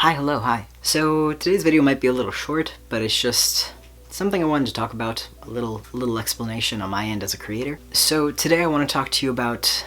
Hi. So today's video might be a little short, but it's just something I wanted to talk about, a little explanation on my end as a creator. So today I want to talk to you about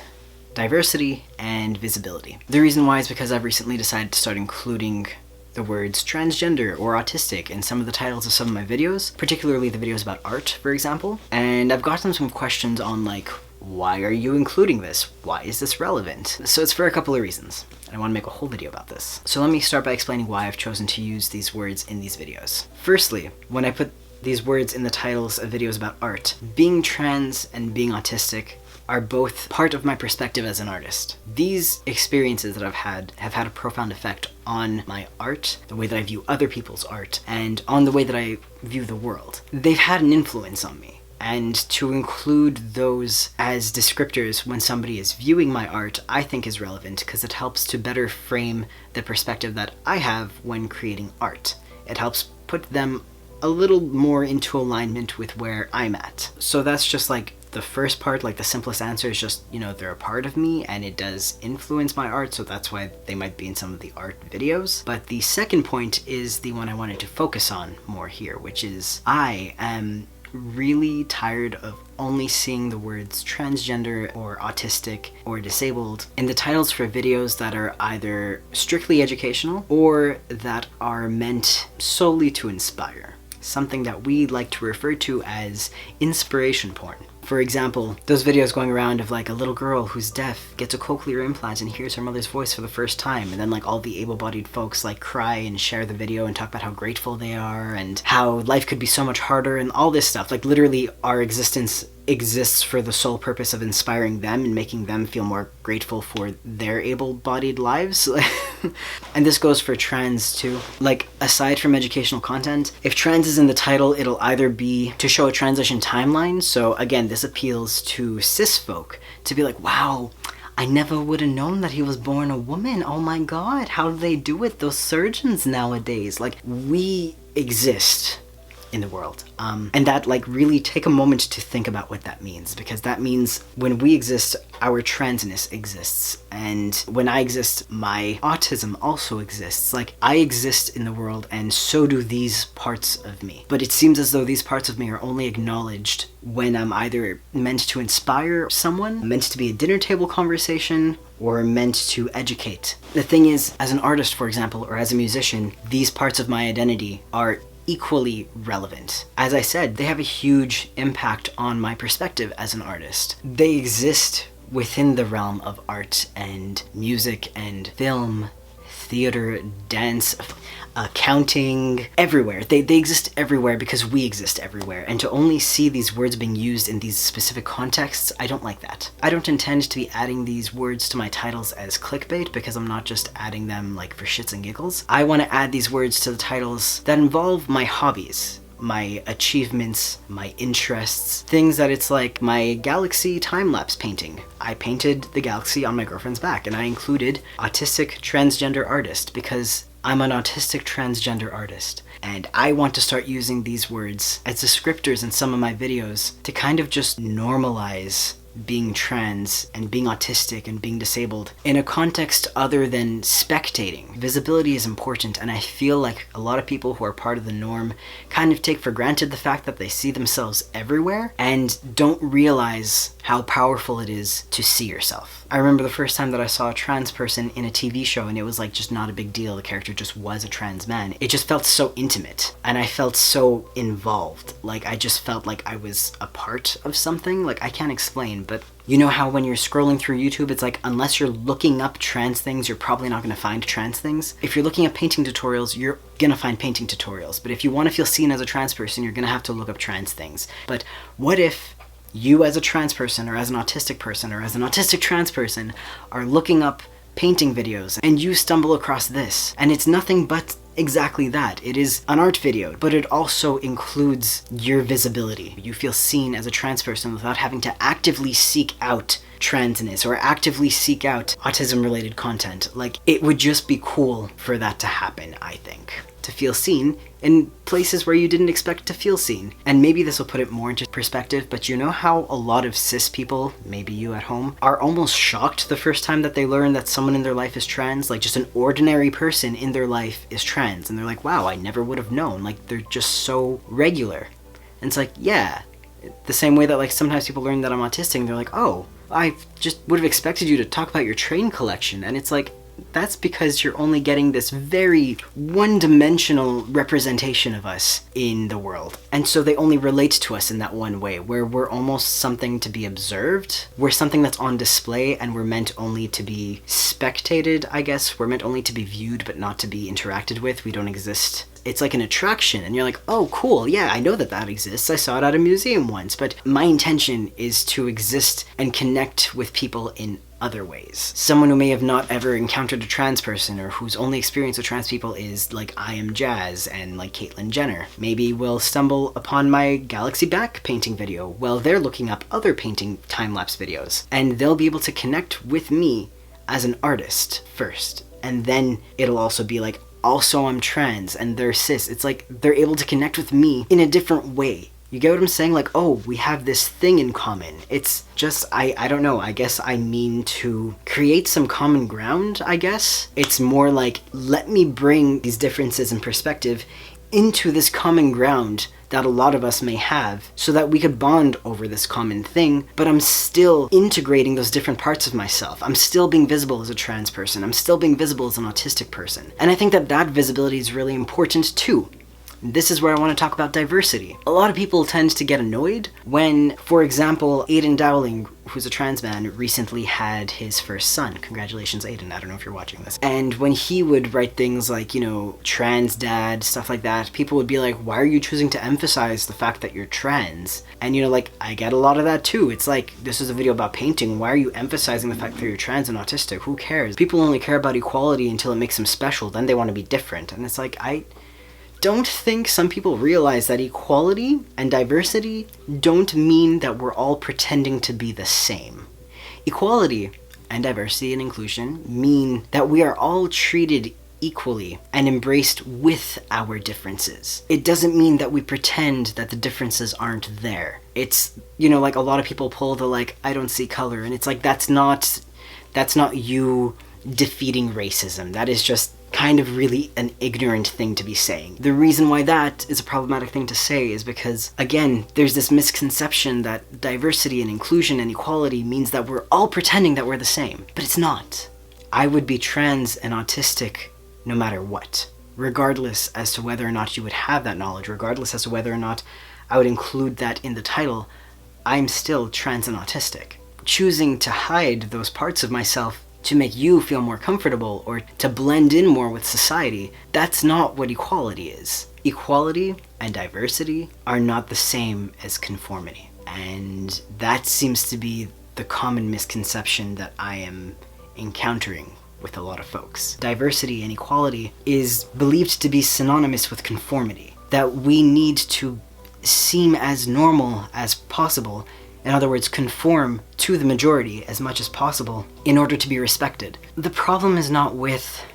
diversity and visibility. The reason why is because I've recently decided to start including the words transgender or autistic in some of the titles of some of my videos, particularly the videos about art, for example. And I've gotten some questions on like, why are you including this? Why is this relevant? So it's for a couple of reasons, and I want to make a whole video about this. So let me start by explaining why I've chosen to use these words in these videos. Firstly, when I put these words in the titles of videos about art, being trans and being autistic are both part of my perspective as an artist. These experiences that I've had have had a profound effect on my art, the way that I view other people's art, and on the way that I view the world. They've had an influence on me. And to include those as descriptors when somebody is viewing my art, I think is relevant because it helps to better frame the perspective that I have when creating art. It helps put them a little more into alignment with where I'm at. So that's just like the first part, like the simplest answer is just, they're a part of me and it does influence my art, so that's why they might be in some of the art videos. But the second point is the one I wanted to focus on more here, which is I am really tired of only seeing the words transgender or autistic or disabled in the titles for videos that are either strictly educational or that are meant solely to inspire. Something that we like to refer to as inspiration porn. For example, those videos going around of like a little girl who's deaf gets a cochlear implant and hears her mother's voice for the first time, and then like all the able-bodied folks like cry and share the video and talk about how grateful they are and how life could be so much harder and all this stuff. Like literally our existence exists for the sole purpose of inspiring them and making them feel more grateful for their able-bodied lives. And this goes for trans too. Like, aside from educational content, if trans is in the title, it'll either be to show a transition timeline. So again, this appeals to cis folk to be like, wow, I never would have known that he was born a woman. Oh my god, how do they do it? Those surgeons nowadays. Like, we exist in the world. And that, like, really take a moment to think about what that means, because that means when we exist, our transness exists, and when I exist, my autism also exists. Like, I exist in the world, and so do these parts of me. But it seems as though these parts of me are only acknowledged when I'm either meant to inspire someone, meant to be a dinner table conversation, or meant to educate. The thing is, as an artist, for example, or as a musician, these parts of my identity are equally relevant. As I said, they have a huge impact on my perspective as an artist. They exist within the realm of art and music and film, theater, dance, accounting, everywhere. They exist everywhere because we exist everywhere. And to only see these words being used in these specific contexts, I don't like that. I don't intend to be adding these words to my titles as clickbait because I'm not just adding them like for shits and giggles. I want to add these words to the titles that involve my hobbies, my achievements, my interests, things that it's like my galaxy time-lapse painting. I painted the galaxy on my girlfriend's back and I included autistic transgender artist because I'm an autistic transgender artist, and I want to start using these words as descriptors in some of my videos to kind of just normalize being trans and being autistic and being disabled in a context other than spectating. Visibility is important, and I feel like a lot of people who are part of the norm kind of take for granted the fact that they see themselves everywhere and don't realize how powerful it is to see yourself. I remember the first time that I saw a trans person in a TV show, and it was like just not a big deal. The character just was a trans man. It just felt so intimate, and I felt so involved. Like, I just felt like I was a part of something. Like, I can't explain, but you know how when you're scrolling through YouTube, it's like, unless you're looking up trans things, you're probably not gonna find trans things. If you're looking at painting tutorials, you're gonna find painting tutorials. But if you wanna feel seen as a trans person, you're gonna have to look up trans things. But what if you as a trans person, or as an autistic person, or as an autistic trans person, are looking up painting videos and you stumble across this, and it's nothing but exactly that. It is an art video, but it also includes your visibility. You feel seen as a trans person without having to actively seek out transness or actively seek out autism-related content. Like, it would just be cool for that to happen, I think. To feel seen in places where you didn't expect to feel seen. And maybe this will put it more into perspective, but you know how a lot of cis people, maybe you at home, are almost shocked the first time that they learn that someone in their life is trans? Like, just an ordinary person in their life is trans, and they're like, wow, I never would have known. Like, they're just so regular. And it's like, yeah, the same way that like sometimes people learn that I'm autistic and they're like, oh, I just would have expected you to talk about your train collection. And it's like, that's because you're only getting this very one-dimensional representation of us in the world. And so they only relate to us in that one way, where we're almost something to be observed. We're something that's on display, and we're meant only to be spectated, I guess. We're meant only to be viewed, but not to be interacted with. We don't exist. It's like an attraction, and you're like, oh, cool, yeah, I know that that exists. I saw it at a museum once, but my intention is to exist and connect with people in other ways. Someone who may have not ever encountered a trans person, or whose only experience with trans people is like I Am Jazz and like Caitlyn Jenner, maybe will stumble upon my Galaxy Back painting video while they're looking up other painting time-lapse videos, and they'll be able to connect with me as an artist first, and then it'll also be like, also I'm trans and they're cis. It's like they're able to connect with me in a different way. You get what I'm saying? Like, oh, we have this thing in common. It's just, I don't know, I guess I mean to create some common ground, I guess. It's more like, let me bring these differences in perspective into this common ground that a lot of us may have, so that we could bond over this common thing, but I'm still integrating those different parts of myself. I'm still being visible as a trans person. I'm still being visible as an autistic person. And I think that that visibility is really important too. This is where I want to talk about diversity. A lot of people tend to get annoyed when, for example, Aiden Dowling, who's a trans man, recently had his first son. Congratulations, Aiden. I don't know if you're watching this. And when he would write things like, you know, trans dad, stuff like that, people would be like, why are you choosing to emphasize the fact that you're trans? And, you know, like, I get a lot of that too. It's like, this is a video about painting. Why are you emphasizing the fact that you're trans and autistic? Who cares? People only care about equality until it makes them special. Then they want to be different. And it's like, I don't think some people realize that equality and diversity don't mean that we're all pretending to be the same. Equality and diversity and inclusion mean that we are all treated equally and embraced with our differences. It doesn't mean that we pretend that the differences aren't there. It's, you know, like a lot of people pull the like, I don't see color, and it's like, that's not you defeating racism. That is just kind of really an ignorant thing to be saying. The reason why that is a problematic thing to say is because, again, there's this misconception that diversity and inclusion and equality means that we're all pretending that we're the same, but it's not. I would be trans and autistic no matter what, regardless as to whether or not you would have that knowledge, regardless as to whether or not I would include that in the title. I'm still trans and autistic. Choosing to hide those parts of myself to make you feel more comfortable or to blend in more with society, that's not what equality is. Equality and diversity are not the same as conformity. And that seems to be the common misconception that I am encountering with a lot of folks. Diversity and equality is believed to be synonymous with conformity, that we need to seem as normal as possible. In other words, conform to the majority as much as possible in order to be respected. The problem is not with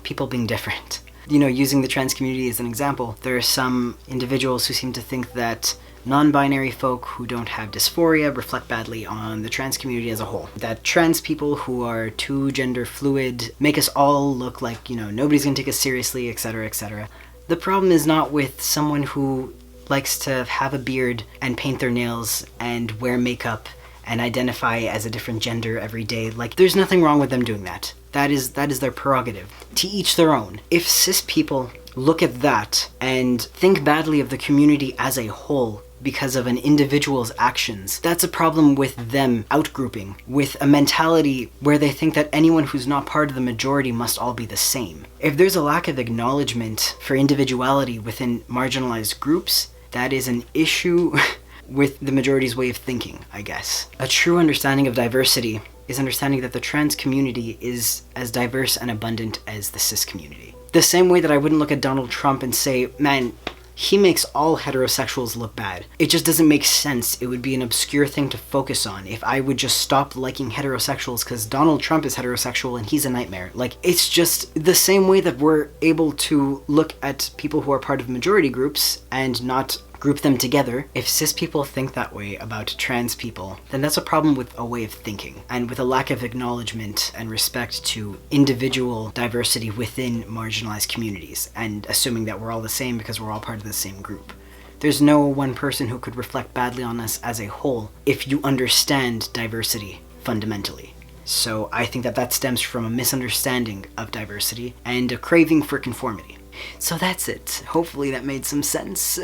people being different. You know, using the trans community as an example, there are some individuals who seem to think that non-binary folk who don't have dysphoria reflect badly on the trans community as a whole. That trans people who are too gender fluid make us all look like, you know, nobody's gonna take us seriously, etc., etc. The problem is not with someone who likes to have a beard and paint their nails and wear makeup and identify as a different gender every day. Like, there's nothing wrong with them doing that. That is their prerogative. To each their own. If cis people look at that and think badly of the community as a whole because of an individual's actions, that's a problem with them outgrouping, with a mentality where they think that anyone who's not part of the majority must all be the same. If there's a lack of acknowledgement for individuality within marginalized groups, that is an issue with the majority's way of thinking, I guess. A true understanding of diversity is understanding that the trans community is as diverse and abundant as the cis community. The same way that I wouldn't look at Donald Trump and say, man, He makes all heterosexuals look bad. It just doesn't make sense. It would be an obscure thing to focus on if I would just stop liking heterosexuals because Donald Trump is heterosexual and he's a nightmare. Like, it's just the same way that we're able to look at people who are part of majority groups and not group them together. If cis people think that way about trans people, then that's a problem with a way of thinking and with a lack of acknowledgement and respect to individual diversity within marginalized communities and assuming that we're all the same because we're all part of the same group. There's no one person who could reflect badly on us as a whole if you understand diversity fundamentally. So I think that that stems from a misunderstanding of diversity and a craving for conformity. So that's it. Hopefully that made some sense.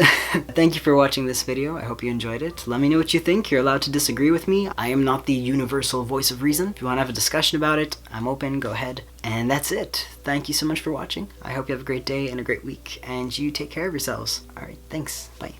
Thank you for watching this video. I hope you enjoyed it. Let me know what you think. You're allowed to disagree with me. I am not the universal voice of reason. If you want to have a discussion about it, I'm open. Go ahead. And that's it. Thank you so much for watching. I hope you have a great day and a great week, and you take care of yourselves. Alright, thanks. Bye.